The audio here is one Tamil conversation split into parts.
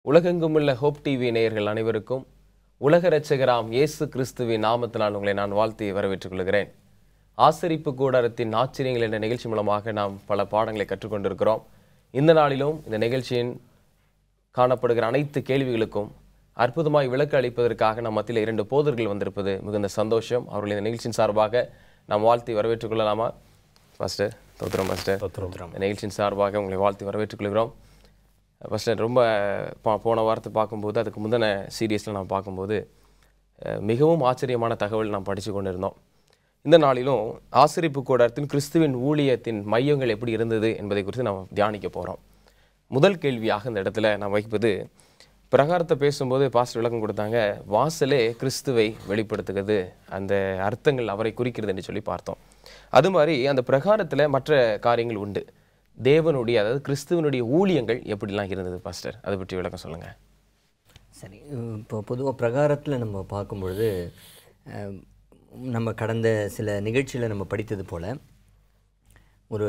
உலகெங்குமுள்ள ஹோப் டிவி நேயர்கள் அனைவருக்கும் உலக இரட்சகராம் இயேசு கிறிஸ்துவின் நாமத்தினால் உங்களை நான் வாழ்த்தி வரவேற்றுக் கொள்கிறேன். ஆசரிப்பு கூடாரத்தின் ஆச்சரியங்கள் என்ற நிகழ்ச்சி மூலமாக நாம் பல பாடங்களை கற்றுக்கொண்டிருக்கிறோம். இந்த நாளிலும் இந்த நிகழ்ச்சியின் காணப்படுகிற அனைத்து கேள்விகளுக்கும் அற்புதமாய் விளக்கு அளிப்பதற்காக நம் மத்தியில் 2 போதர்கள் வந்திருப்பது மிகுந்த சந்தோஷம். அவர்கள் இந்த நிகழ்ச்சியின் சார்பாக நாம் வாழ்த்தி வரவேற்றுக் கொள்ளலாமா? பாஸ்டர் தோத்திரம். பாஸ்டர் நிகழ்ச்சியின் சார்பாக உங்களை வாழ்த்தி வரவேற்றுக் கொள்கிறோம். ஃபஸ்ட்டு ரொம்ப போன வாரத்தை பார்க்கும்போது, அதுக்கு முந்தின சீரியஸில் நான் பார்க்கும்போது மிகவும் ஆச்சரியமான தகவல் நாம் படித்து கொண்டிருந்தோம். இந்த நாளிலும் ஆசரிப்பு கூடாரத்தின் கிறிஸ்துவின் ஊழியத்தின் மையங்கள் எப்படி இருந்தது என்பதை குறித்து நாம் தியானிக்க போகிறோம். முதல் கேள்வியாக இந்த இடத்துல நாம் வைப்பது, பிரகாரத்தை பேசும்போது பாஸ்டர் விளக்கம் கொடுத்தாங்க, வாசலே கிறிஸ்துவை வெளிப்படுத்துகிறது, அந்த அர்த்தங்கள் அவரை குறிக்கிறது என்று சொல்லி பார்த்தோம். அது மாதிரி அந்த பிரகாரத்தில் மற்ற காரியங்கள் உண்டு. தேவனுடைய, அதாவது கிறிஸ்துவனுடைய ஊழியங்கள் எப்படிலாம் இருந்தது பாஸ்டர், அதை பற்றி விளக்கம் சொல்லுங்கள். சரி, இப்போ பொதுவாக பிரகாரத்தில் நம்ம பார்க்கும்பொழுது நம்ம கடந்த சில நிகழ்ச்சியில் நம்ம படித்தது போல், ஒரு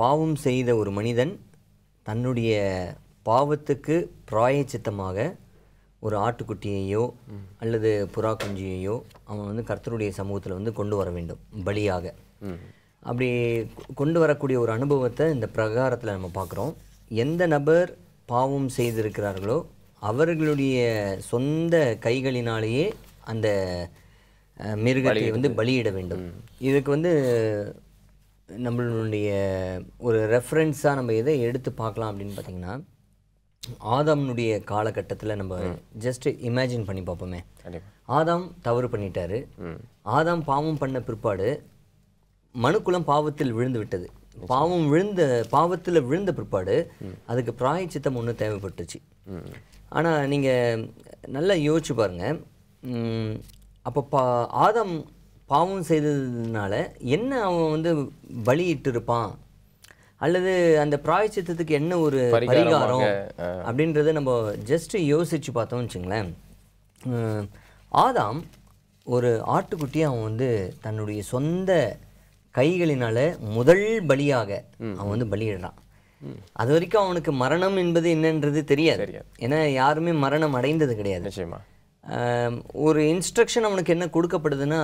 பாவம் செய்த ஒரு மனிதன் தன்னுடைய பாவத்துக்கு பிராயச்சித்தமாக ஒரு ஆட்டுக்குட்டியையோ அல்லது புறா குஞ்சியையோ அவன் கர்த்தருடைய சமூகத்தில் கொண்டு வர வேண்டும் பலியாக. அப்படி கொண்டு வரக்கூடிய ஒரு அனுபவத்தை இந்த பிரகாரத்தில் நம்ம பார்க்குறோம். எந்த நபர் பாவம் செய்திருக்கிறார்களோ அவர்களுடைய சொந்த கைகளினாலேயே அந்த மிருகத்தை பலியிட வேண்டும். இதுக்கு நம்மளுடைய ஒரு ரெஃபரன்ஸாக நம்ம எதை எடுத்து பார்க்கலாம் அப்படின்னு பார்த்திங்கன்னா, ஆதாம்னுடைய காலகட்டத்தில் நம்ம ஜஸ்ட் இமேஜின் பண்ணி பார்ப்போமே. ஆதாம் தவறு பண்ணிட்டாரு. ஆதாம் பாவம் பண்ண பிற்பாடு மனுக்குலம் பாவத்தில் விழுந்து விட்டது. பாவத்தில் விழுந்த பிற்பாடு அதுக்கு பிராயச்சித்தம் ஒன்று தேவைப்பட்டுச்சு. ஆனால் நீங்கள் நல்லா யோசிச்சு பாருங்கள், அப்போ ஆதாம் பாவம் செய்ததுனால என்ன அவன் பலியிட்டு இருப்பான், அல்லது அந்த பிராயச்சித்தத்துக்கு என்ன ஒரு பரிகாரம் அப்படின்றத நம்ம ஜஸ்ட் யோசிச்சு பார்த்தோம்னு வச்சுங்களேன். ஆதாம் ஒரு ஆட்டுக்குட்டியை அவன் தன்னுடைய சொந்த கைகளினால முதல் பலியாக அவன் பலியிடுறான். அது வரைக்கும் அவனுக்கு மரணம் என்பது என்னன்றது தெரியாது. ஏன்னா யாருமே மரணம் அடைந்தது கிடையாது. ஒரு இன்ஸ்ட்ரக்ஷன் அவனுக்கு என்ன கொடுக்கப்படுதுன்னா,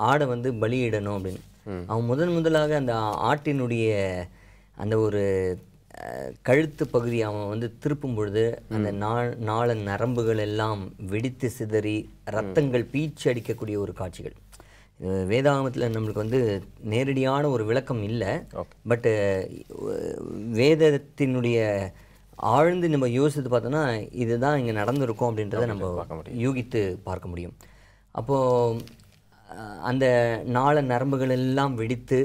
ஆடை பலியிடணும் அப்படின்னு. அவன் முதலாக அந்த ஆட்டினுடைய அந்த ஒரு கழுத்து பகுதி அவன் திருப்பும் பொழுது அந்த நாள நரம்புகள் எல்லாம் வெடித்து சிதறி ரத்தங்கள் பீச்சு அடிக்கக்கூடிய ஒரு காட்சிகள். வேதாகமத்தில் நம்மளுக்கு நேரடியான ஒரு விளக்கம் இல்லை. பட்டு வேதத்தினுடைய ஆழ்ந்து நம்ம யோசித்து பார்த்தோன்னா இதுதான் இங்கே நடந்திருக்கும் அப்படின்றத நம்ம யூகித்து பார்க்க முடியும். அப்போது அந்த நாள நரம்புகள் எல்லாம் வெடித்து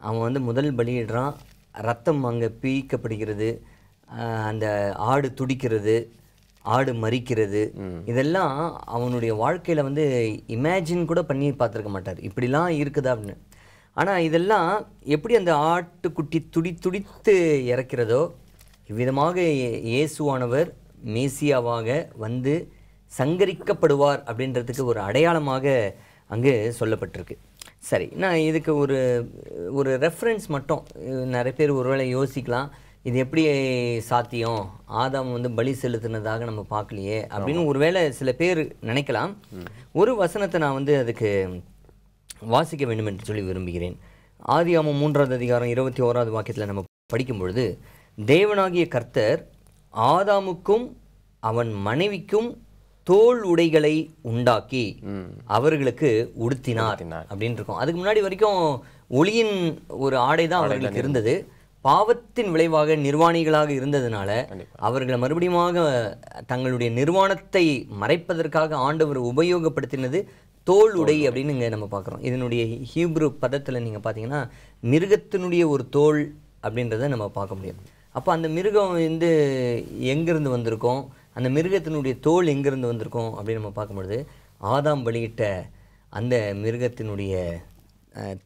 அவன் முதல் பலியிடுறான். ரத்தம் அங்கே பீய்க்கப்படுகிறது, அந்த ஆடு துடிக்கிறது, ஆடு மறிக்கிறது. இதெல்லாம் அவனுடைய வாழ்க்கையில் இமேஜின் கூட பண்ணி பார்த்துருக்க மாட்டார், இப்படிலாம் இருக்குதா அப்படின்னு. ஆனால் இதெல்லாம் எப்படி அந்த ஆட்டுக்குட்டி துடித்து இறக்கிறதோ, இவ்விதமாக இயேசுவானவர் மேசியாவாக சங்கரிக்கப்படுவார் அப்படின்றதுக்கு ஒரு அடையாளமாக அங்கு சொல்லப்பட்டிருக்கு. சரி, நான் இதுக்கு ஒரு ரெஃபரன்ஸ் மட்டும், நிறைய பேர் ஒருவேளை யோசிக்கலாம், இது எப்படி சாத்தியம், ஆதாம் பலி செலுத்தினதாக நம்ம பார்க்கலையே அப்படின்னு ஒருவேளை சில பேர் நினைக்கலாம். ஒரு வசனத்தை நான் அதுக்கு வாசிக்க வேண்டும் என்று சொல்லி விரும்புகிறேன். ஆதியாகமம் 3ஆம் அதிகாரம் 21ஆவது வாக்கியத்தில் நம்ம படிக்கும் பொழுது, தேவனாகிய கர்த்தர் ஆதாமுக்கும் அவன் மனைவிக்கும் தோல் உடைகளை உண்டாக்கி அவர்களுக்கு உடுத்தினார் அப்படின்னு இருக்கும். அதுக்கு முன்னாடி வரைக்கும் ஒளியின் ஒரு ஆடை தான் அவர்களுக்கு இருந்தது. பாவத்தின் விளைவாக நிர்வாணிகளாக இருந்ததுனால அவர்களை மறுபடியும் தங்களுடைய நிர்வாணத்தை மறைப்பதற்காக ஆண்டவர் உபயோகப்படுத்தினது தோல் உடை அப்படின்னு இங்கே நம்ம பார்க்குறோம். இதனுடைய ஹீப்ரு பதத்தில் நீங்கள் பார்த்தீங்கன்னா மிருகத்தினுடைய ஒரு தோல் அப்படின்றத நம்ம பார்க்க முடியும். அப்போ அந்த மிருகம் எங்கேருந்து வந்திருக்கோம், அந்த மிருகத்தினுடைய தோல் எங்கேருந்து வந்திருக்கோம் அப்படின்னு நம்ம பார்க்கும்பொழுது ஆதாம் பலியிட்ட அந்த மிருகத்தினுடைய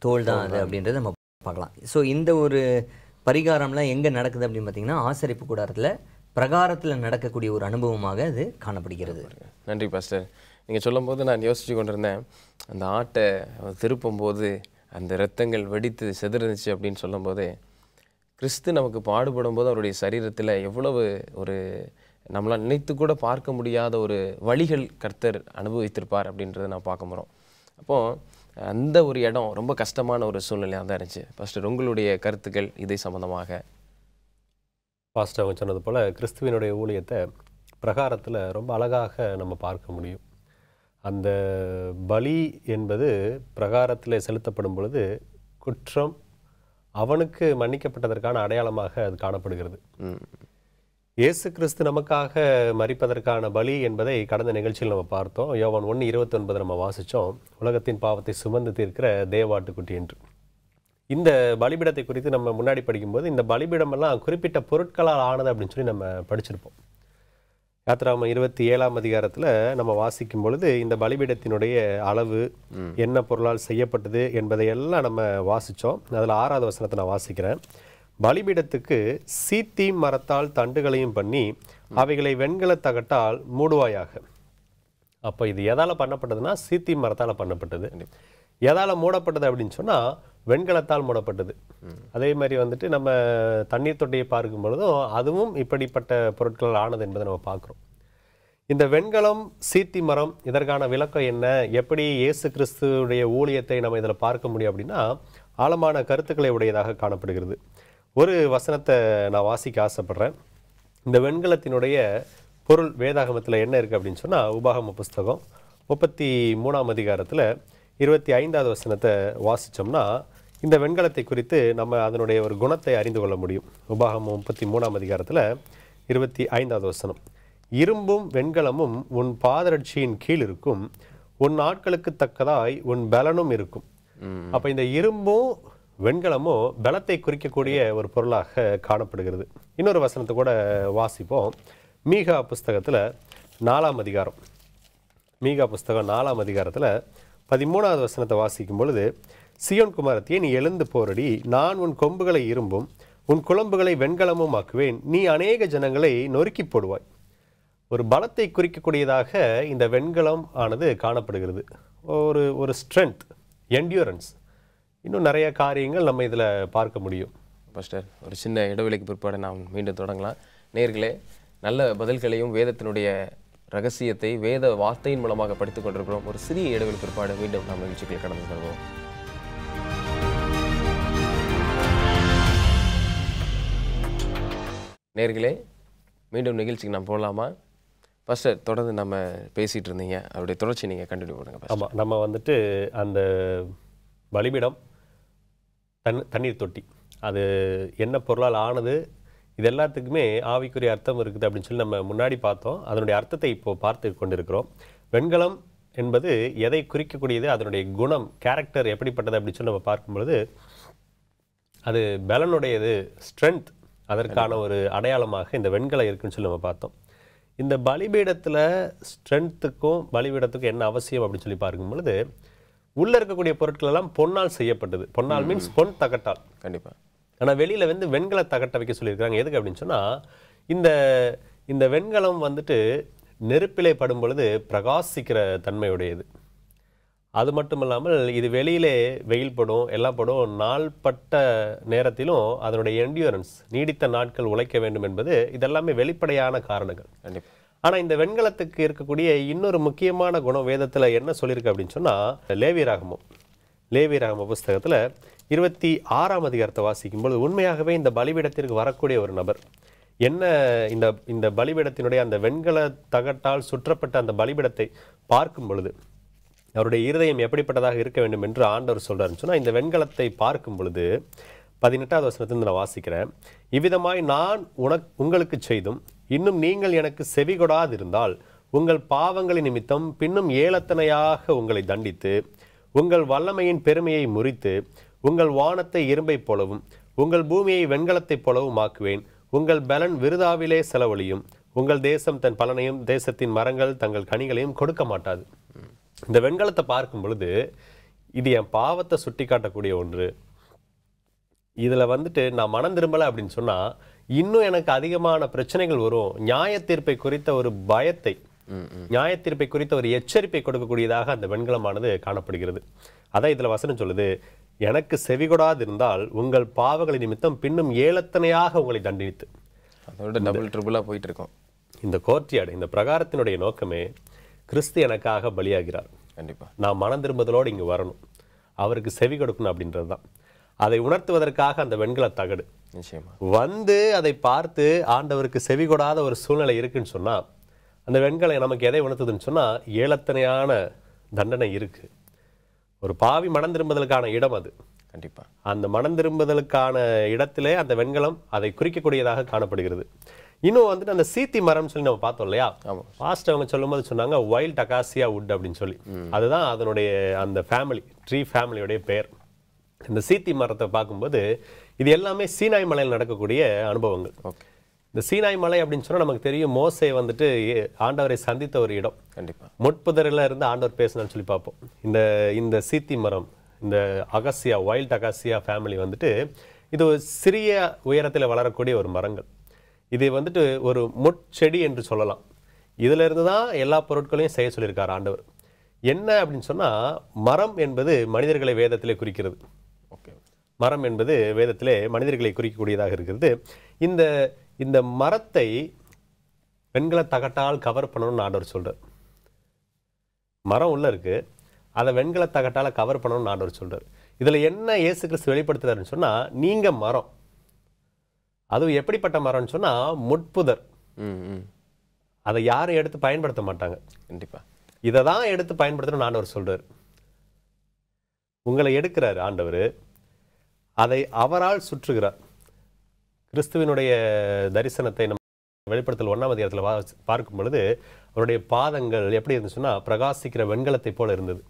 தோல் தான் அது அப்படின்றத நம்ம பார்க்கலாம். ஸோ இந்த ஒரு பரிகாரம்லாம் எங்கே நடக்குது அப்படின்னு பார்த்தீங்கன்னா, ஆசரிப்பு கூடாரத்தில் பிரகாரத்தில் நடக்கக்கூடிய ஒரு அனுபவமாக அது காணப்படுகிறது. நன்றி பாஸ்டர். நீங்கள் சொல்லும்போது நான் யோசித்து கொண்டிருந்தேன், அந்த ஆட்டை திருப்பும் போது அந்த இரத்தங்கள் வெடித்து செதறிச்சு அப்படின்னு சொல்லும்போது, கிறிஸ்து நமக்கு பாடுபடும் போது அவருடைய சரீரத்தில் எவ்வளவு ஒரு நம்மளால் நினைத்து கூட பார்க்க முடியாத ஒரு வழிகள் கர்த்தர் அனுபவித்திருப்பார் அப்படின்றத நான் பார்க்க போகிறோம். அப்போது அந்த ஒரு இடம் ரொம்ப கஷ்டமான ஒரு சூழ்நிலையாக தான் இருந்துச்சு. ஃபஸ்ட்டு உங்களுடைய கருத்துக்கள் இதை சம்மந்தமாக. பாஸ்டர் அவங்க சொன்னது போல் கிறிஸ்துவினுடைய ஊழியத்தை பிரகாரத்தில் ரொம்ப அழகாக நம்ம பார்க்க முடியும். அந்த பலி என்பது பிரகாரத்தில் செலுத்தப்படும் பொழுது குற்றம் அவனுக்கு மன்னிக்கப்பட்டதற்கான அடையாளமாக அது காணப்படுகிறது. இயேசு கிறிஸ்து நமக்காக மரிப்பதற்கான பலி என்பதை கடந்த நிகழ்ச்சியில் நம்ம பார்த்தோம். யோவான் 1:29 நம்ம வாசித்தோம். உலகத்தின் பாவத்தை சுமந்து தீர்க்கிற தேவாட்டுக்குட்டி என்று. இந்த பலிபீடத்தை குறித்து நம்ம முன்னாடி படிக்கும்போது இந்த பலிபீடமெல்லாம் குறிப்பிட்ட பொருட்களால் ஆனது அப்படின்னு சொல்லி நம்ம படிச்சிருப்போம். யாத்திராகமம் 27ஆம் அதிகாரத்தில் நம்ம வாசிக்கும் பொழுது இந்த பலிபீடத்தினுடைய அளவு என்ன பொருளால் செய்யப்பட்டது என்பதையெல்லாம் நம்ம வாசித்தோம். அதில் 6வது வசனத்தை நான் வாசிக்கிறேன். பலிபீடத்துக்கு சீத்தீம் மரத்தால் தண்டுகளையும் பண்ணி அவைகளை வெண்கல தகட்டால் மூடுவாயாக. அப்போ இது எதால் பண்ணப்பட்டதுன்னா சீத்தீம் மரத்தால் பண்ணப்பட்டது. எதால் மூடப்பட்டது அப்படின்னு சொன்னால் வெண்கலத்தால் மூடப்பட்டது. அதே மாதிரி வந்துட்டு நம்ம தண்ணீர் தொட்டியை பார்க்கும் பொழுதும் அதுவும் இப்படிப்பட்ட பொருட்கள் ஆனது என்பதை நம்ம பார்க்குறோம். இந்த வெண்கலம் சீத்தி மரம் இதற்கான விளக்கம் என்ன, எப்படி இயேசு கிறிஸ்துடைய ஊழியத்தை நம்ம இதில் பார்க்க முடியும் அப்படின்னா ஆழமான கருத்துக்களை உடையதாக காணப்படுகிறது. ஒரு வசனத்தை நான் வாசிக்க ஆசைப்படுறேன். இந்த வெண்கலத்தினுடைய பொருள் வேதாகமத்தில் என்ன இருக்குது அப்படின்னு சொன்னால் உபாகம புஸ்தகம் 33ஆம் அதிகாரத்தில் 25வது வசனத்தை வாசித்தோம்னா இந்த வெண்கலத்தை குறித்து நம்ம அதனுடைய ஒரு குணத்தை அறிந்து கொள்ள முடியும். உபாகமம் 33ஆம் அதிகாரத்தில் 25வது வசனம். இரும்பும் வெண்கலமும் உன் பாதரட்சியின் கீழ் இருக்கும், உன் நாட்களுக்கு தக்கதாய் உன் பலனும் இருக்கும். அப்போ இந்த இரும்பும் வெண்கலமும் பலத்தை குறிக்கக்கூடிய ஒரு பொருளாக காணப்படுகிறது. இன்னொரு வசனத்தை கூட வாசிப்போம். மீகா புஸ்தகத்தில் 4ஆம் அதிகாரம், மீகா புஸ்தகம் 4ஆம் அதிகாரத்தில் 13வது வசனத்தை வாசிக்கும் பொழுது, சியோன் குமாரத்தியே நீ எழுந்து போரடி, நான் உன் கொம்புகளை இரும்பும் உன் குழம்புகளை வெண்கலமும் ஆக்குவேன், நீ அநேக ஜனங்களை நொறுக்கி போடுவாய். ஒரு பலத்தை குறிக்கக்கூடியதாக இந்த வெண்கலம் ஆனது காணப்படுகிறது. ஒரு ஸ்ட்ரென்த், என்டியூரன்ஸ், இன்னும் நிறைய காரியங்கள் நம்ம இதில் பார்க்க முடியும். பாஸ்டர், ஒரு சின்ன இடைவெளிக்கு பிற்பாடு நாம் மீண்டும் தொடங்கலாம். நேயர்களே, நல்ல பதில்களையும் வேதத்தினுடைய ரகசியத்தை வேத வார்த்தையின் மூலமாக படித்துக் கொண்டிருக்கிறோம். ஒரு சிறிய இடைவெளி பிற்பாடு மீண்டும் நாம் நிகழ்ச்சிகள் கடந்து செல்வோம். நேயர்களே, மீண்டும் நிகழ்ச்சிக்கு நாம் போகலாமா? பாஸ்டர், தொடர்ந்து நம்ம பேசிகிட்டு இருந்தீங்க, அவருடைய தொடர்ச்சி நீங்கள் கண்டினியூ பண்ணுங்க. ஆமாம், நம்ம வந்துட்டு அந்த பலிபீடம், தண்ணீர் தொட்டி, அது என்ன பொருளால் ஆனது, இது எல்லாத்துக்குமே ஆவிக்குரிய அர்த்தம் இருக்குது அப்படின்னு சொல்லி நம்ம முன்னாடி பார்த்தோம். அதனுடைய அர்த்தத்தை இப்போது பார்த்து கொண்டிருக்கிறோம். வெண்கலம் என்பது எதை குறிக்கக்கூடியது, அதனுடைய குணம், கேரக்டர் எப்படிப்பட்டது அப்படின்னு சொல்லி நம்ம பார்க்கும் பொழுது அது பலனுடையது, ஸ்ட்ரென்த், அதற்கான ஒரு அடையாளமாக இந்த வெண்கலம் இருக்குன்னு சொல்லி நம்ம பார்த்தோம். இந்த பலிபீடத்தில் ஸ்ட்ரென்த்துக்கும் பலிபீடத்துக்கும் என்ன அவசியம் அப்படின்னு சொல்லி பார்க்கும் பொழுது உள்ளே இருக்கக்கூடிய பொருட்கள் எல்லாம் பொன்னால் செய்யப்பட்டது. பொன்னால் மீன்ஸ் பொன் தகட்டால். கண்டிப்பாக. ஆனால் வெளியில் வந்து வெண்கல தகட்டை வைக்க சொல்லியிருக்காங்க. எதுக்கு அப்படின்னு சொன்னால் இந்த வெண்கலம் வந்துட்டு நெருப்பிலே படும் பொழுது பிரகாசிக்கிற தன்மையுடையது. அது மட்டும் இல்லாமல் இது வெளியிலே வெயில் படும், எல்லாம் படும், நாள்பட்ட நேரத்திலும் அதனுடைய என்டியூரன்ஸ், நீடித்த நாட்கள் உழைக்க வேண்டும் என்பது இதெல்லாமே வெளிப்படையான காரணங்கள். கண்டிப்பாக. ஆனால் இந்த வெண்கலத்துக்கு இருக்கக்கூடிய இன்னொரு முக்கியமான குணம் வேதத்தில் என்ன சொல்லியிருக்கு அப்படின்னு சொன்னால் லேவியராகம புஸ்தகத்தில் 26ஆம் அதிகாரத்தை வாசிக்கும்போது உண்மையாகவே இந்த பலிபீடத்திற்கு வரக்கூடிய ஒரு நபர் என்ன, இந்த பலிபீடத்தினுடைய அந்த வெண்கல தகட்டால் சுற்றப்பட்ட அந்த பலிபீடத்தை பார்க்கும் பொழுது அவருடைய இருதயம் எப்படிப்பட்டதாக இருக்க வேண்டும் என்று ஆண்டவர் சொல்கிறாருன்னு சொன்னால், இந்த வெண்கலத்தை பார்க்கும் பொழுது 18வது வசனத்திலிருந்து நான் வாசிக்கிறேன். இவ்விதமாய் நான் உங்களுக்கு செய்தும் இன்னும் நீங்கள் எனக்கு செவி கொடாதிருந்தால் உங்கள் பாவங்களின் நிமித்தம் பின்னும் ஏளத்தனையாக உங்களை தண்டித்து உங்கள் வல்லமையின் பெருமையை முறித்து உங்கள் வானத்தை இரும்பைப் போலவும் உங்கள் பூமியை வெண்கலத்தைப் போலவும் ஆக்குவேன். உங்கள் பலன் விருதாவிலே செலவழியும், உங்கள் தேசம் தன் பலனையும் தேசத்தின் மரங்கள் தங்கள் கனிகளையும் கொடுக்க மாட்டாது. இந்த வெண்கலத்தை பார்க்கும் பொழுது இது என் பாவத்தை சுட்டி காட்டக்கூடிய ஒன்று. இதில் வந்துட்டு நான் மனம் திரும்பலை அப்படின்னு சொன்னால் இன்னும் எனக்கு அதிகமான பிரச்சனைகள் வரும். நியாய தீர்ப்பை குறித்த ஒரு பயத்தை, நியாய தீர்ப்பை குறித்த ஒரு எச்சரிப்பை கொடுக்கக்கூடியதாக அந்த வெண்கலமானது காணப்படுகிறது. அதான் இதில் வசனம் சொல்லுது, எனக்கு செவிகொடாது இருந்தால் உங்கள் பாவங்களை நிமித்தம் பின்னும் ஏளத்தனையாக உங்களை தண்டித்து. அதோட டபுள் ட்ரிபிளாக போயிட்டு இருக்கோம். இந்த கோர்ட்யார்டு, இந்த பிரகாரத்தினுடைய நோக்கமே கிறிஸ்து எனக்காக பலியாகிறார், கண்டிப்பா நான் மனம் திரும்புதலோடு இங்கே வரணும், அவருக்கு செவி கொடுக்கணும் அப்படின்றது தான். அதை உணர்த்துவதற்காக அந்த வெண்கல தகடு நிச்சயமா வந்து அதை பார்த்து ஆண்டவருக்கு செவி கொடாத ஒரு சூழ்நிலை இருக்குன்னு சொன்னா, அந்த வெண்கலை நமக்கு எதை உணர்த்துதுன்னு சொன்னா, ஏலத்தனையான தண்டனை இருக்கு. ஒரு பாவி மனம் திரும்புதலுக்கான இடம் அது. கண்டிப்பா அந்த மனம் திரும்புதலுக்கான இடத்திலே அந்த வெண்கலம் அதை குறிக்கக்கூடியதாக காணப்படுகிறது. இன்னும் வந்துட்டு அந்த சீத்தி மரம்னு சொல்லி நம்ம பார்த்தோம் இல்லையா, பாஸ்ட் அவங்க சொல்லும்போது சொன்னாங்க வைல்ட் அகாசியா வுட் அப்படின்னு சொல்லி. அதுதான் அதனுடைய அந்த ஃபேமிலி, ட்ரீ ஃபேமிலியோடைய பெயர். இந்த சீத்தி மரத்தை பார்க்கும்போது இது எல்லாமே சீனாய் மலையில் நடக்கக்கூடிய அனுபவங்கள். ஓகே, இந்த சீனாய் மலை அப்படின்னு சொன்னா நமக்கு தெரியும், மோசே வந்துட்டு ஆண்டவரை சந்தித்த ஒரு இடம். கண்டிப்பா முட்புதரில் இருந்து ஆண்டவர் பேசினான்னு சொல்லி பார்ப்போம். இந்த சீத்தி மரம், இந்த அகசியா, வைல்ட் அகசியா ஃபேமிலி வந்துட்டு இது ஒரு சிறிய உயரத்தில் வளரக்கூடிய ஒரு மரங்கள். இது வந்துட்டு ஒரு முட்செடி என்று சொல்லலாம். இதுல இருந்து தான் எல்லா பொருட்களையும் செய்ய சொல்லியிருக்கார் ஆண்டவர். என்ன அப்படின்னு சொன்னா, மரம் என்பது மனிதர்களை வேதத்திலே குறிக்கிறது. ஓகே, மரம் என்பது வேதத்திலே மனிதர்களை குறிக்கக்கூடியதாக இருக்கிறது. இந்த மரத்தை வெண்கல தகட்டால் கவர் பண்ணணும்னு ஆண்டவர் சொல்றார். மரம் உள்ள இருக்கு, அதை வெண்கல தகட்டால கவர் பண்ணணும்னு ஆண்டவர் சொல்றார். இதுல என்ன இயேசு கிறிஸ்து வெளிப்படுத்துறாருன்னு சொன்னா, நீங்க மரம், அதுவும் எப்படிப்பட்ட மரம்னு சொன்னா முட்புதர். அதை யாரும் எடுத்து பயன்படுத்த மாட்டாங்க. கண்டிப்பா இதை தான் எடுத்து பயன்படுத்தணும்னு ஆண்டவர் சொல்றாரு. உங்களை எடுக்கிறார் ஆண்டவர், அதை அவரால் சுற்றுகிறார். கிறிஸ்துவினுடைய தரிசனத்தை நம்ம வெளிப்படுத்தல் 1ஆம் அதிகாரத்தில் பார்க்கும் பொழுது அவருடைய பாதங்கள் எப்படி இருந்துச்சுன்னா பிரகாசிக்கிற வெண்கலத்தை போல இருந்தது.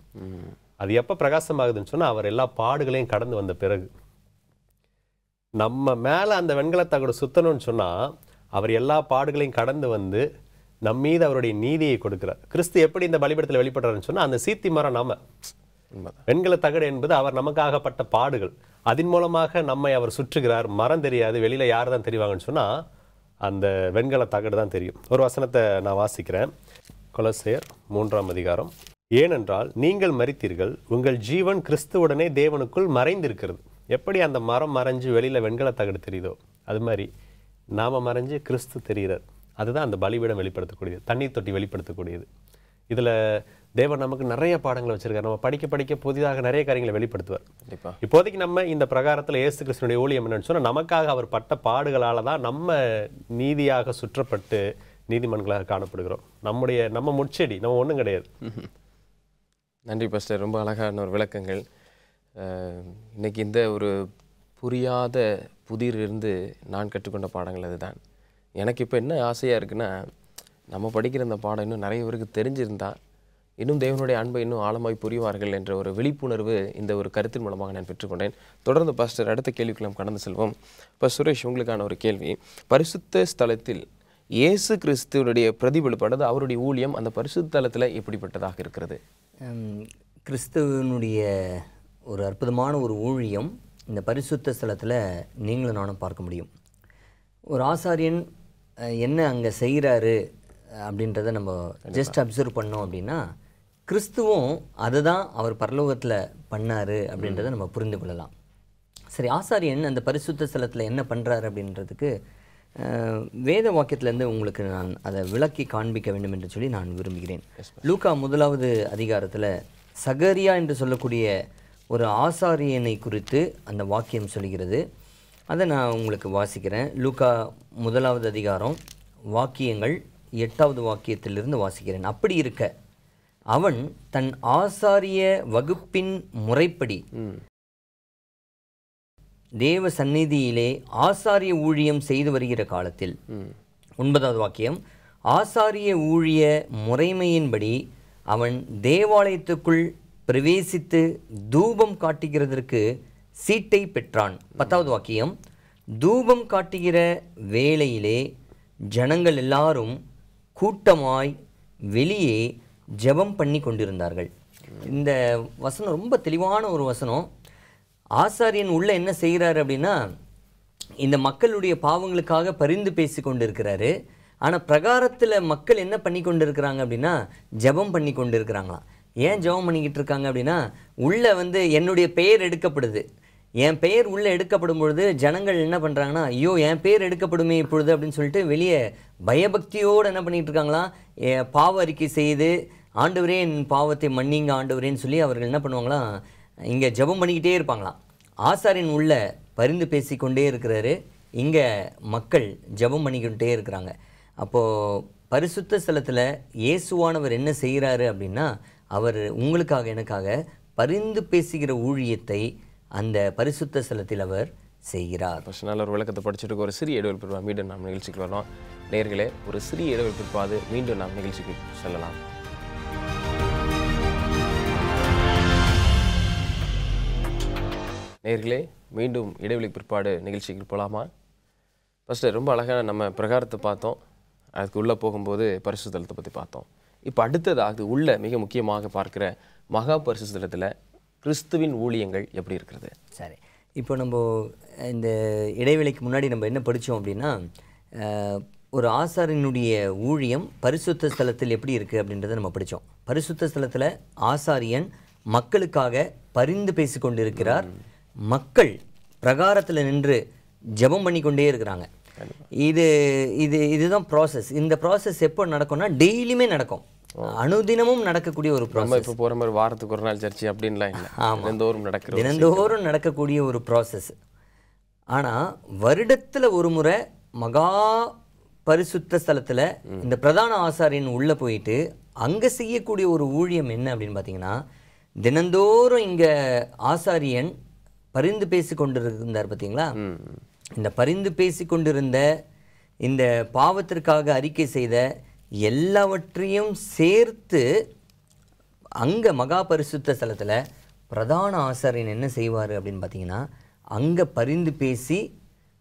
அது எப்ப பிரகாசமாகுதுன்னு சொன்னா, அவர் எல்லா பாடுகளையும் கடந்து வந்த பிறகு. நம்ம மேல அந்த வெண்கலத்தகடு சுத்தணும்னு சொன்னா, அவர் எல்லா பாடுகளையும் கடந்து வந்து நம் மீது அவருடைய நீதியை கொடுக்கிறார். கிறிஸ்து எப்படி இந்த பலிபீடத்தில் வெளிப்படுறாருன்னு சொன்னா, அந்த சீத்தி மரம் நாம. வெண்கல தகடு என்பது அவர் நமக்காகப்பட்ட பாடுகள். அதன் மூலமாக நம்மை அவர் சுற்றுகிறார். மரம் தெரியாது, வெளியில யார் தான் தெரிவாங்கன்னு சொன்னா அந்த வெண்கல தகடு தான் தெரியும். ஒரு வசனத்தை நான் வாசிக்கிறேன். கொலோசையர் 3ஆம் அதிகாரம். ஏனென்றால் நீங்கள் மரித்தீர்கள், உங்கள் ஜீவன் கிறிஸ்துவுடனே தேவனுக்குள் மறைந்திருக்கிறது. எப்படி அந்த மரம் மறைஞ்சு வெளியில வெண்கல தகடு தெரியுதோ, அது மாதிரி நாம மறைஞ்சு கிறிஸ்து தெரிகிறார். அதுதான் அந்த பலிபீடம் வெளிப்படுத்தக்கூடியது, தண்ணீர் தொட்டி வெளிப்படுத்தக்கூடியது. இதுல தேவன் நமக்கு நிறைய பாடங்களை வச்சிருக்காரு. நம்ம படிக்க படிக்க புதிதாக நிறைய காரியங்களை வெளிப்படுத்துவார். இப்போதைக்கு நம்ம இந்த பிரகாரத்தில் இயேசு கிறிஸ்துனுடைய ஊழியம் என்னன்னு சொன்னா, நமக்காக அவர் பட்ட பாடுகளால தான் நம்ம நீதியாக சுற்றப்பட்டு நீதிமன்களாக காணப்படுகிறோம். நம்ம முட்செடி, நம்ம ஒன்றும் கிடையாது. நன்றி பாஸ்டர், ரொம்ப அழகான ஒரு விளக்கங்கள். இன்னைக்கு இந்த ஒரு புரியாத புதிரிலிருந்து நான் கற்றுக்கொண்ட பாடங்கள் அதுதான். எனக்கு இப்போ என்ன ஆசையாக இருக்குன்னா, நம்ம படிக்கிற இந்த பாடம் இன்னும் நிறைய பேருக்கு தெரிஞ்சிருந்தா இன்னும் தேவனுடைய அன்பை இன்னும் ஆழமாய் புரிவார்கள் என்ற ஒரு விழிப்புணர்வு இந்த ஒரு கருத்தின் மூலமாக நான் பெற்றுக்கொண்டேன். தொடர்ந்து பாஸ்டர் அடுத்த கேள்விக்கு நாம் கடந்து செல்வோம். இப்போ சுரேஷ், உங்களுக்கான ஒரு கேள்வி. பரிசுத்த ஸ்தலத்தில் இயேசு கிறிஸ்துவனுடைய பிரதிபலிப்பானது அவருடைய ஊழியம் அந்த பரிசுத்த ஸ்தலத்தில் எப்படிப்பட்டதாக இருக்கிறது? கிறிஸ்துவனுடைய ஒரு அற்புதமான ஒரு ஊழியம் இந்த பரிசுத்த ஸ்தலத்தில் நீங்களும் நானும் பார்க்க முடியும். ஒரு ஆசாரியன் என்ன அங்கே செய்கிறாரு அப்படின்றத நம்ம ஜஸ்ட் அப்சர்வ் பண்ணோம் அப்படின்னா, கிறிஸ்துவும் அதை தான் அவர் பரலோகத்தில் பண்ணார் அப்படின்றத நம்ம புரிந்து கொள்ளலாம். சரி, ஆசாரியன் அந்த பரிசுத்த ஸ்தலத்தில் என்ன பண்ணுறாரு அப்படின்றதுக்கு வேத வாக்கியத்திலேருந்து உங்களுக்கு நான் அதை விளக்கி காண்பிக்க வேண்டும் என்று சொல்லி நான் விரும்புகிறேன். லூக்கா 1ஆவது அதிகாரத்தில் சகரியா என்று சொல்லக்கூடிய ஒரு ஆசாரியனை குறித்து அந்த வாக்கியம் சொல்கிறது. அதை நான் உங்களுக்கு வாசிக்கிறேன். லூக்கா 1ஆவது அதிகாரம் வாக்கியங்கள் 8வது வாக்கியத்திலிருந்து வாசிக்கிறேன். அப்படி இருக்க அவன் தன் ஆசாரிய வகுப்பின் முறைப்படி தேவ சந்நிதியிலே ஆசாரிய ஊழியம் செய்து வருகிற காலத்தில், 9வது வாக்கியம், ஆசாரிய ஊழிய முறைமையின்படி அவன் தேவாலயத்துக்குள் பிரவேசித்து தூபம் காட்டுகிறதற்கு சீட்டை பெற்றான். 10வது வாக்கியம், தூபம் காட்டுகிற வேளையிலே ஜனங்கள் எல்லாரும் கூட்டமாய் வெளியே ஜெபம் பண்ணி கொண்டிருந்தார்கள். இந்த வசனம் ரொம்ப தெளிவான ஒரு வசனம். ஆசாரியன் உள்ள என்ன செய்கிறாரு அப்படின்னா, இந்த மக்களுடைய பாவங்களுக்காக பரிந்து பேசி கொண்டு இருக்கிறாரு. ஆனால் பிரகாரத்தில் மக்கள் என்ன பண்ணி கொண்டு இருக்கிறாங்க அப்படின்னா, ஜெபம் பண்ணி கொண்டு இருக்கிறாங்களாம். ஏன் ஜெபம் பண்ணிக்கிட்டு இருக்காங்க அப்படின்னா, உள்ள என்னுடைய பெயர் எடுக்கப்படுது, என் பெயர் உள்ளே எடுக்கப்படும் பொழுது ஜனங்கள் என்ன பண்ணுறாங்கன்னா, ஐயோ என் பெயர் எடுக்கப்படுமே இப்பொழுது அப்படின்னு சொல்லிட்டு வெளியே பயபக்தியோடு என்ன பண்ணிகிட்டு இருக்காங்களாம், பாவ அறிக்கை செய்து ஆண்டவரே என் பாவத்தை மன்னிங்க ஆண்டவரேன்னு சொல்லி அவர்கள் என்ன பண்ணுவாங்களாம், இங்கே ஜெபம் பண்ணிக்கிட்டே இருப்பாங்களாம். ஆசாரியன் உள்ள பரிந்து பேசிக்கொண்டே இருக்கிறாரு, இங்கே மக்கள் ஜெபம் பண்ணிக்கிட்டே இருக்கிறாங்க. அப்போது பரிசுத்த ஸ்தலத்தில் இயேசுவானவர் என்ன செய்கிறாரு அப்படின்னா, அவர் உங்களுக்காக எனக்காக பரிந்து பேசுகிற ஊழியத்தை அந்த பரிசுத்த ஸ்தலத்தில் அவர் செய்கிறார். நல்ல ஒரு விளக்கத்தை படிச்சுட்டு ஒரு சிறிய இடைவெளி பிற்பா மீண்டும் நாம் நிகழ்ச்சிக்கு வரலாம். நேயர்களே, ஒரு சிறிய இடைவெளி பிற்பாடு மீண்டும் நாம் நிகழ்ச்சிக்கு செல்லலாம். நேயர்களே, மீண்டும் இடைவெளி பிற்பாடு நிகழ்ச்சிக்கு போகலாமா? ஃபஸ்ட்டு ரொம்ப அழகாக நம்ம பிரகாரத்தை பார்த்தோம், அதுக்கு உள்ளே போகும்போது பரிசுத்தலத்தை பற்றி பார்த்தோம். இப்போ அடுத்ததாக உள்ள மிக முக்கியமாக பார்க்குற மகா பரிசுத்தலத்தில் கிறிஸ்துவின் ஊழியங்கள் எப்படி இருக்கிறது? சரி, இப்போ நம்ம இந்த இடைவெளிக்கு முன்னாடி நம்ம என்ன படித்தோம் அப்படின்னா, ஒரு ஆசாரியனுடைய ஊழியம் பரிசுத்த ஸ்தலத்தில் எப்படி இருக்குது அப்படின்றத நம்ம படித்தோம். பரிசுத்த ஸ்தலத்தில் ஆசாரியன் மக்களுக்காக பரிந்து பேசி கொண்டு இருக்கிறார். மக்கள் பிரகாரத்தில் நின்று ஜெபம் பண்ணி கொண்டே இருக்கிறாங்க. இதுதான் ப்ராசஸ். இந்த ப்ராசஸ் எப்போ நடக்கும்னா டெய்லியுமே நடக்கும், அனுதினமும் நடக்கக்கூடிய ஒரு ப்ராசஸ். இப்போ போகிற மாதிரி வாரத்துக்கு ஒரு நாள் சர்ச்சை அப்படின்லாம் இல்லை, தினந்தோறும் நடக்கக்கூடிய ஒரு ப்ராசஸ். ஆனால் வருடத்தில் ஒரு முறை மகா பரிசுத்த ஸ்தலத்தில் இந்த பிரதான ஆசாரியன் உள்ளே போயிட்டு அங்கே செய்யக்கூடிய ஒரு ஊழியம் என்ன அப்படின்னு பார்த்தீங்கன்னா, தினந்தோறும் இங்கே ஆசாரியன் பரிந்து பேசி கொண்டிருந்தார் பார்த்தீங்களா, இந்த பரிந்து பேசி கொண்டிருந்த இந்த பாவத்திற்காக அறிக்கை செய்த எல்லாவற்றையும் சேர்த்து அங்கே மகா பரிசுத்த ஸ்தலத்தில் பிரதான ஆசாரியன் என்ன செய்வார் அப்படின்னு பார்த்தீங்கன்னா, அங்கே பரிந்து பேசி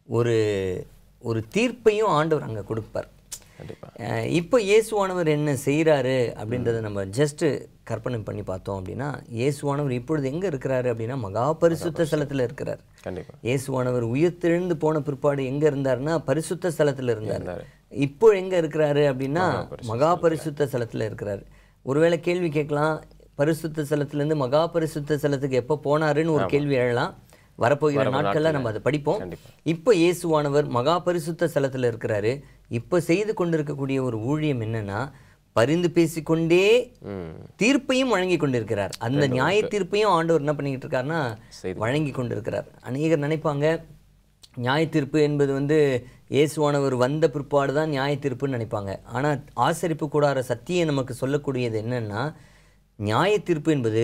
ஒரு ஒரு தீர்ப்பையும் ஆண்டவர் அங்கே கொடுப்பார். இப்போ இயேசுவானவர் என்ன செய்கிறாரு அப்படின்றத நம்ம ஜஸ்ட்டு கற்பனை பண்ணி பார்த்தோம் அப்படின்னா, இயேசுவானவர் இப்பொழுது எங்கே இருக்கிறாரு அப்படின்னா மகா பரிசுத்த ஸ்தலத்தில் இருக்கிறார். இயேசுவானவர் உயிர்த்தெழுந்து போன பிற்பாடு எங்கே இருந்தாருன்னா பரிசுத்த ஸ்தலத்தில் இருந்தார். இப்போ எங்கே இருக்கிறாரு அப்படின்னா மகா பரிசுத்த ஸ்தலத்தில் இருக்கிறார். ஒருவேளை கேள்வி கேட்கலாம், பரிசுத்த ஸ்தலத்திலேருந்து மகா பரிசுத்த ஸ்தலத்துக்கு எப்போ போனாருன்னு ஒரு கேள்வி எழலாம். வரப்போகிற நாட்களில் நம்ம அதை படிப்போம். இப்போ இயேசுவானவர் மகா பரிசுத்த ஸ்தலத்தில் இருக்கிறாரு. இப்போ செய்து கொண்டிருக்கக்கூடிய ஒரு ஊழியம் என்னன்னா, பரிந்து பேசிக்கொண்டே தீர்ப்பையும் வழங்கி கொண்டிருக்கிறார். அந்த நியாய தீர்ப்பையும் ஆண்டவர் என்ன பண்ணிக்கிட்டு இருக்காருன்னா வழங்கி கொண்டிருக்கிறார். அநேகர் நினைப்பாங்க நியாய தீர்ப்பு என்பது இயேசுவானவர் வந்த பிற்பாடு தான் நியாய தீர்ப்புன்னு நினைப்பாங்க. ஆனால் ஆசரிப்பு கூடார சத்தியம் நமக்கு சொல்லக்கூடியது என்னன்னா, நியாய தீர்ப்பு என்பது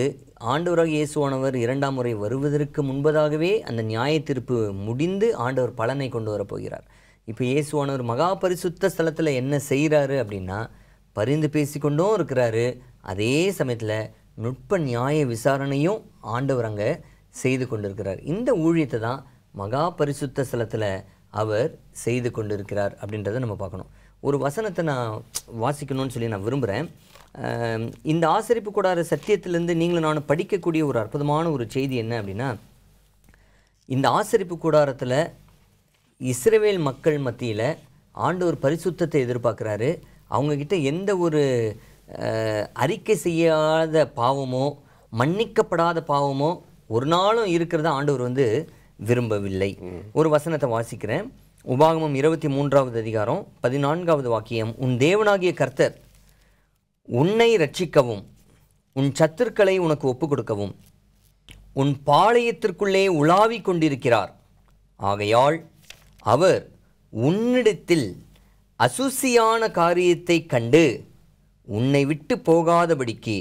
ஆண்டவராக இயேசுவானவர் இரண்டாம் முறை வருவதற்கு முன்பதாகவே அந்த நியாய தீர்ப்பு முடிந்து ஆண்டவர் பலனை கொண்டு வரப்போகிறார். இப்போ இயேசுவானவர் மகா பரிசுத்த ஸ்தலத்தில் என்ன செய்கிறாரு அப்படின்னா, பரிந்து பேசிக்கொண்டும் இருக்கிறாரு. அதே சமயத்தில் நுட்ப நியாய விசாரணையும் ஆண்டவர் அங்கே செய்து கொண்டிருக்கிறார். இந்த ஊழியத்தை தான் மகா பரிசுத்த ஸ்தலத்தில் அவர் செய்து கொண்டிருக்கிறார் அப்படின்றத நம்ம பார்க்கணும். ஒரு வசனத்தை நான் வாசிக்கணும்னு சொல்லி நான் விரும்புகிறேன். இந்த ஆசரிப்பு கூடார சத்தியத்திலேருந்து நீங்களும் நானும் படிக்கக்கூடிய ஒரு அற்புதமான ஒரு செய்தி என்ன அப்படின்னா, இந்த ஆசரிப்பு கூடாரத்தில் இஸ்ரவேல் மக்கள் மத்தியில் ஆண்டவர் பரிசுத்தத்தை எதிர்பார்க்குறாரு. அவங்கக்கிட்ட எந்த ஒரு அறிக்கை செய்யாத பாவமோ மன்னிக்கப்படாத பாவமோ ஒரு நாளும் இருக்கிறத ஆண்டவர் விரும்பவில்லை. ஒரு வசனத்தை வாசிக்கிறேன். உபாகமம் 23வது அதிகாரம் 14வது வாக்கியம். உன் தேவனாகிய கர்த்தர் உன்னை ரட்சிக்கவும் உன் சத்துருக்களை உனக்கு ஒப்புக் கொடுக்கவும் உன் பாளையத்திற்குள்ளே உலாவிக் கொண்டிருக்கிறார். ஆகையால் அவர் உன்னிடத்தில் அசுசியான காரியத்தை கண்டு உன்னை விட்டு போகாதபடிக்கு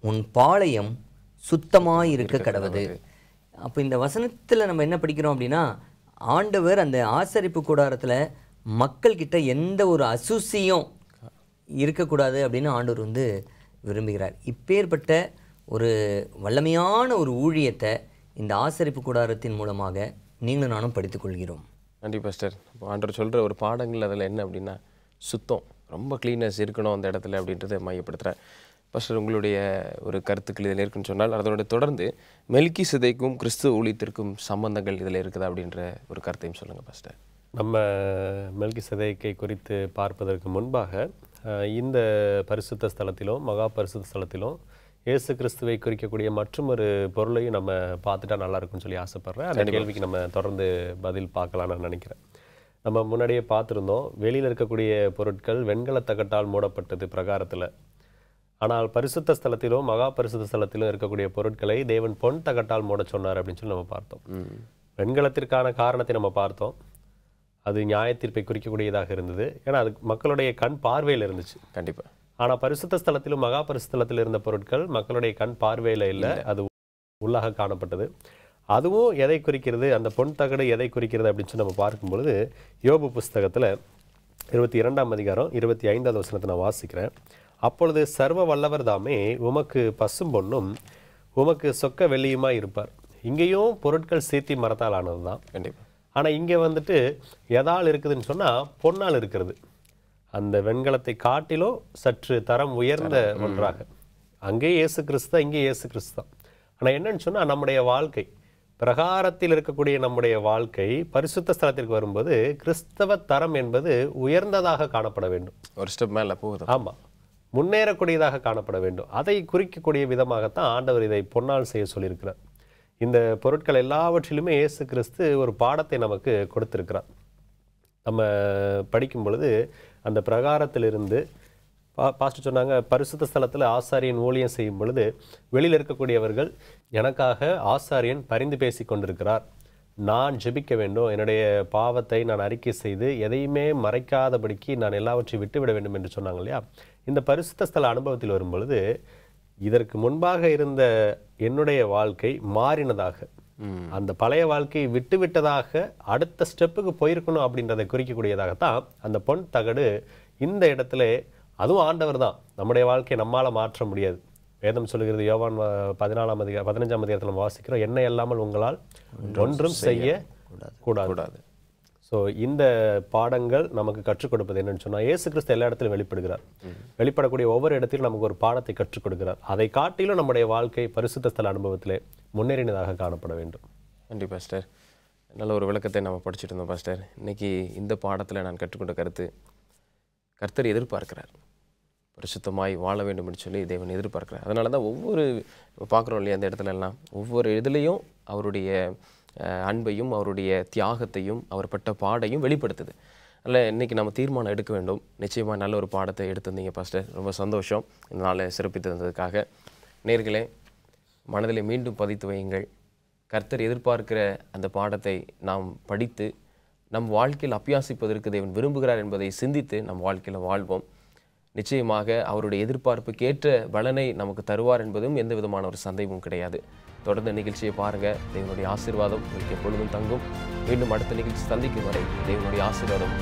உன் பாளையம் சுத்தமாயிருக்க கடவது. அப்போ இந்த வசனத்தில் நம்ம என்ன படிக்கிறோம் அப்படின்னா, ஆண்டவர் அந்த ஆசரிப்பு கூடாரத்தில் மக்கள்கிட்ட எந்த ஒரு அசுசியும் இருக்கக்கூடாது அப்படின்னு ஆண்டவர் விரும்புகிறார். இப்பேற்பட்ட ஒரு வல்லமையான ஒரு ஊழியத்தை இந்த ஆசரிப்பு கூடாரத்தின் மூலமாக நீங்களும் நானும் படித்துக்கொள்கிறோம். நன்றி பாஸ்டர். ஆண்டவர் சொல்கிற ஒரு பாடங்கள் அதில் என்ன அப்படின்னா, சுத்தம், ரொம்ப க்ளீனஸ் இருக்கணும் அந்த இடத்துல அப்படின்றத மையப்படுத்துகிறேன். பாஸ்டர், உங்களுடைய ஒரு கருத்துக்கள் இதில் இருக்குன்னு சொன்னால் அதனுடைய தொடர்ந்து மெல்கிசேதேக்கும் கிறிஸ்துவ ஊழியத்திற்கும் சம்பந்தங்கள் இதில் இருக்குதா அப்படின்ற ஒரு கருத்தையும் சொல்லுங்கள் பாஸ்டர். நம்ம மெல்கிசேதேக்கை குறித்து பார்ப்பதற்கு முன்பாக இந்த பரிசுத்த ஸ்தலத்திலும் மகா பரிசுத்த ஸ்தலத்திலும் இயேசு கிறிஸ்துவை குறிக்கக்கூடிய மற்றும் ஒரு பொருளையும் நம்ம பார்த்துட்டா நல்லா இருக்கும்னு சொல்லி ஆசைப்பட்றேன். அந்த கேள்விக்கு நம்ம தொடர்ந்து பதில் பார்க்கலாம்னு நான் நினைக்கிறேன். நம்ம முன்னாடியே பார்த்துருந்தோம், வெளியில் இருக்கக்கூடிய பொருட்கள் வெண்கல தகட்டால் மூடப்பட்டது பிரகாரத்தில். ஆனால் பரிசுத்த ஸ்தலத்திலும் மகா பரிசுத்த ஸ்தலத்திலும் இருக்கக்கூடிய பொருட்களை தேவன் பொன் தகட்டால் மூட சொன்னார் அப்படின்னு சொல்லி நம்ம பார்த்தோம். வெண்கலத்திற்கான காரணத்தை நம்ம பார்த்தோம். அது நியாயத்தீர்ப்பை குறிக்கக்கூடியதாக இருந்தது. ஏன்னா அது மக்களுடைய கண் பார்வையில் இருந்துச்சு. கண்டிப்பாக. ஆனால் பரிசுத்த ஸ்தலத்திலும் மகா பரிசுத்த ஸ்தலத்தில் இருந்த பொருட்கள் மக்களுடைய கண் பார்வையில் இல்லை, அது உள்ளாக காணப்பட்டது. அதுவும் எதை குறிக்கிறது, அந்த பொன் தகடு எதை குறிக்கிறது அப்படின்னு சொல்லி நம்ம பார்க்கும்பொழுது யோபு புஸ்தகத்தில் 22ஆம் அதிகாரம் 25வது வசனத்தை நான் வாசிக்கிறேன். அப்பொழுது சர்வ வல்லவர் தாமே உமக்கு பசும் பொன்னும் உமக்கு சொக்க வெள்ளியுமாய் இருப்பார். இங்கேயும் பொருட்கள் சீத்தி மரத்தால் ஆனது தான். கண்டிப்பாக. ஆனால் இங்கே வந்துட்டு எதால் இருக்குதுன்னு சொன்னால் பொன்னால் இருக்கிறது. அந்த வெண்கலத்தை காட்டிலும் சற்று தரம் உயர்ந்த ஒன்றாக. அங்கே இயேசு கிறிஸ்து தான், இங்கே இயேசு கிறிஸ்து தான். ஆனால் என்னன்னு சொன்னால் நம்முடைய வாழ்க்கை பிரகாரத்தில் இருக்கக்கூடிய நம்முடைய வாழ்க்கை பரிசுத்த ஸ்தலத்திற்கு வரும்போது கிறிஸ்தவ தரம் என்பது உயர்ந்ததாக காணப்பட வேண்டும். ஒரு ஸ்டெப் மேலே போகுது. ஆமாம், முன்னேறக்கூடியதாக காணப்பட வேண்டும். அதை குறிக்கக்கூடிய விதமாகத்தான் ஆண்டவர் இதை பொன்னால் செய்ய சொல்லியிருக்கிறார். இந்த பொருட்கள் எல்லாவற்றிலுமே இயேசு கிறிஸ்து ஒரு பாடத்தை நமக்கு கொடுத்திருக்கிறார். நம்ம படிக்கும் பொழுது அந்த பிரகாரத்திலிருந்து பாஸ்டர் சொன்னாங்க, பரிசுத்த ஸ்தலத்தில் ஆசாரியன் ஊழியம் செய்யும் பொழுது வெளியில் இருக்கக்கூடியவர்கள் எனக்காக ஆசாரியன் பரிந்து பேசி கொண்டிருக்கிறார், நான் ஜெபிக்க வேண்டும், என்னுடைய பாவத்தை நான் அறிக்கை செய்து எதையுமே மறைக்காதபடிக்கு நான் எல்லாவற்றையும் விட்டுவிட வேண்டும் என்று சொன்னாங்க இல்லையா. இந்த பரிசுத்த ஸ்தல அனுபவத்தில் வரும் பொழுது இதற்கு முன்பாக இருந்த என்னுடைய வாழ்க்கை மாறினதாக, அந்த பழைய வாழ்க்கையை விட்டுவிட்டதாக அடுத்த ஸ்டெப்புக்கு போயிருக்கணும் அப்படின்றதை குறிக்கக்கூடியதாகத்தான் அந்த பொன் தகடு இந்த இடத்துல. அதுவும் ஆண்டவர் தான், நம்முடைய வாழ்க்கையை நம்மால் மாற்ற முடியாது. வேதம் சொல்லுகிறது, யோவான் 15ஆம் அதிகாரத்தில் நம்ம வாசிக்கிறோம், என்ன இல்லாமல் உங்களால் ஒன்றும் செய்ய கூடாது. ஸோ இந்த பாடங்கள் நமக்கு கற்றுக் கொடுப்பது என்னன்னு சொன்னால், இயேசு கிறிஸ்து எல்லா இடத்திலும் வெளிப்படுகிறார். வெளிப்படக்கூடிய ஒவ்வொரு இடத்திலும் நமக்கு ஒரு பாடத்தை கற்றுக் கொடுக்கிறார். அதை காட்டிலும் நம்முடைய வாழ்க்கை பரிசுத்த ஸ்தல அனுபவத்திலே முன்னேறினதாக காணப்பட வேண்டும். நன்றி பாஸ்டர். நல்ல ஒரு விளக்கத்தை நம்ம படிச்சுட்டு இருந்தோம் பாஸ்டர். இன்னைக்கு இந்த பாடத்தில் நான் கற்றுக்கொண்ட கருத்து, கர்த்தர் எதிர்பார்க்கிறார், பரிசுத்தமாய் வாழ வேண்டும் என்று சொல்லி தேவன் எதிர்பார்க்கிறார். அதனால தான் ஒவ்வொரு பார்க்குறோம் இல்லையா, அந்த இடத்துல எல்லாம் ஒவ்வொரு இதுலேயும் அவருடைய அன்பையும் அவருடைய தியாகத்தையும் அவர் பட்ட பாடையும் வெளிப்படுத்துது. அதில் இன்றைக்கி நம்ம தீர்மானம் எடுக்க வேண்டும். நிச்சயமாக நல்ல ஒரு பாடத்தை எடுத்திருந்தீங்க பாஸ்டர், ரொம்ப சந்தோஷம் இந்த நாளை சிறப்பித்து தந்ததுக்காக. நேர்களே, மனதில் மீண்டும் பதித்து வையுங்கள். கர்த்தர் எதிர்பார்க்கிற அந்த பாடத்தை நாம் படித்து நம் வாழ்க்கையில் அபியாசிப்பதற்கு தேவன் விரும்புகிறார் என்பதை சிந்தித்து நம் வாழ்க்கையில் வாழ்வோம். நிச்சயமாக அவருடைய எதிர்பார்ப்புக்கு ஏற்ற பலனை நமக்கு தருவார் என்பதும் எந்த விதமான ஒரு சந்தேகமும் கிடையாது. தொடர்ந்து நிகழ்ச்சியை பாருங்கள். தேவனுடைய ஆசீர்வாதம் உங்களுக்கு எப்பொழுதும் தங்கும். மீண்டும் அடுத்த நிகழ்ச்சி சந்திக்கும் வரை தேவனுடைய ஆசீர்வாதம்